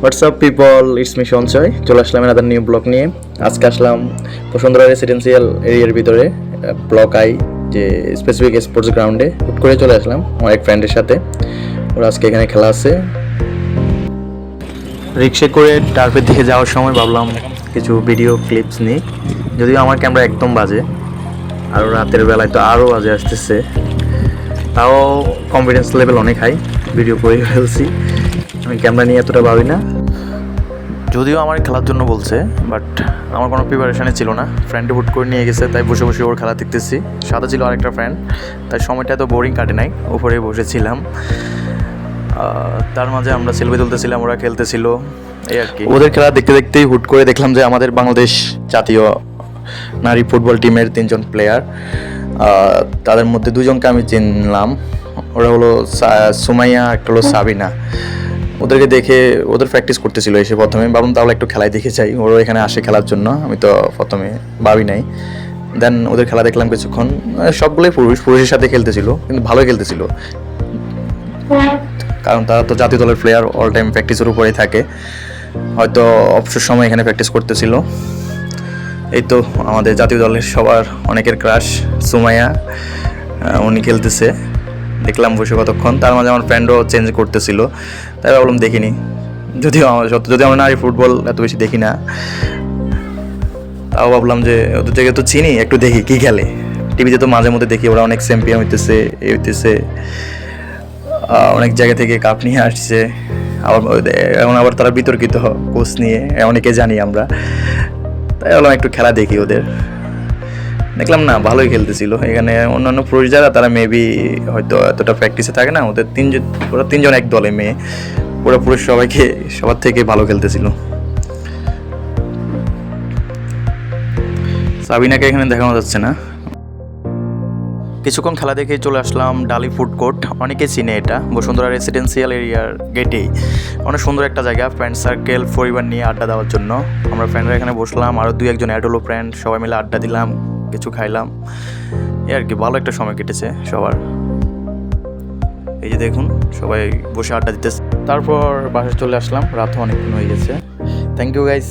WhatsApp people, it's me সঞ্চয়। চলে আসলাম another new blog নিয়ে। আজকে আসলাম বসুন্ধরা রেসিডেন্সিয়াল এরিয়ার ভিতরে ব্লক আই যে স্পেসিফিক স্পোর্টস গ্রাউন্ডে হুট করে চলে আসলাম আমার এক ফ্রেন্ডের সাথে। ওরা আজকে এখানে খেলা আছে। রিক্সা করে টার্ফের দিকে যাওয়ার সময় ভাবলাম কিছু ভিডিও ক্লিপস নিই, যদিও আমার ক্যামেরা একদম বাজে, আর রাতের বেলায় তো আরও বাজে আসতেছে। তাও কনফিডেন্স লেভেল অনেক হাই, ভিডিও করে ফেলছি। আমি ক্যামেরা নিয়ে এতটা ভাবি না, যদিও আমার খেলার জন্য বলছে, বাট আমার কোনো প্রিপারেশানে ছিল না। ফ্রেন্ডে হুট করে নিয়ে গেছে, তাই বসে বসে ওর খেলা দেখতেছি। সাথে ছিল আরেকটা ফ্রেন্ড, তাই সময়টা এত বোরিং কাটে নাই, উপরে বসেছিলাম। তার মাঝে আমরা সেলফি তুলতেছিলাম, ওরা খেলতেছিল, এই আর কি। ওদের খেলা দেখতে দেখতেই হুট করে দেখলাম যে আমাদের বাংলাদেশ জাতীয় নারী ফুটবল টিমের 3 জন প্লেয়ার, তাদের মধ্যে 2 জনকে আমি চিনলাম। ওরা হলো সুমাইয়া, একটা হলো সাবিনা। ওদেরকে দেখে ওদের প্র্যাকটিস করতেছিল এসে প্রথমে ভাবলাম তাহলে একটু খেলায় দেখে চাই, ওরা এখানে আসে খেলার জন্য। আমি তো প্রথমে ভাবি নাই। দেন ওদের খেলা দেখলাম কিছুক্ষণ। সবগুলোই পুরুষের সাথে খেলতেছিল, কিন্তু ভালোই খেলতেছিল, কারণ তারা তো জাতীয় দলের প্লেয়ার, অল টাইম প্র্যাকটিসের উপরেই থাকে। হয়তো অবসর সময় এখানে প্র্যাকটিস করতেছিল। এই তো আমাদের জাতীয় দলের সবার অনেকের ক্রাশ সুমাইয়া, উনি খেলতেছে দেখলাম বসে কতক্ষণ। তার মাঝে আমার ফ্রেন্ডও চেঞ্জ করতেছিল, তাই ভাবলাম দেখিনি। যদিও আমরা নারী ফুটবল এত বেশি দেখি না, তাও ভাবলাম যে ওদের থেকে তো চিনি, একটু দেখি কী খেলে। টিভিতে তো মাঝে মধ্যে দেখি ওরা অনেক চ্যাম্পিয়ন হইতেছে, হইতেছে, অনেক জায়গা থেকে কাপ নিয়ে আসছে। এখন আবার তারা বিতর্কিত কোচ নিয়ে, অনেকে জানি আমরা। তাই ভাবলাম একটু খেলা দেখি ওদের। দেখলাম না, ভালোই খেলতেছিল। এখানে অন্যান্য পুরুষ যারা, তারা মেবি হয়তো এতটা প্র্যাকটিসে থাকে না। ওরা 3 জন এক দলে, মেয়ে পুরো পুরুষ সবার থেকে ভালো খেলতেছিল। সাবিনাকে এখানে দেখানো যাচ্ছে না। কিছুক্ষণ খেলা দেখে চলে আসলাম ডালি ফুড কোর্ট। অনেকে চিনে এটা, বসুন্ধরা রেসিডেন্সিয়াল এরিয়ার গেটেই। অনেক সুন্দর একটা জায়গা, ফ্রেন্ড সার্কেল পরিবার নিয়ে আড্ডা দেওয়ার জন্য। আমরা ফ্রেন্ডরা এখানে বসলাম, আরও 2-1 অ্যাড হলো ফ্রেন্ড, সবাই মিলে আড্ডা দিলাম, কিছু খাইলাম, এই আর কি। ভালো একটা সময় কেটেছে সবার। এই যে দেখুন, সবাই বসে আড্ডা দিতেছে। তারপর বাসায় চলে আসলাম, রাতও অনেকক্ষণ হয়ে গেছে। Thank you guys.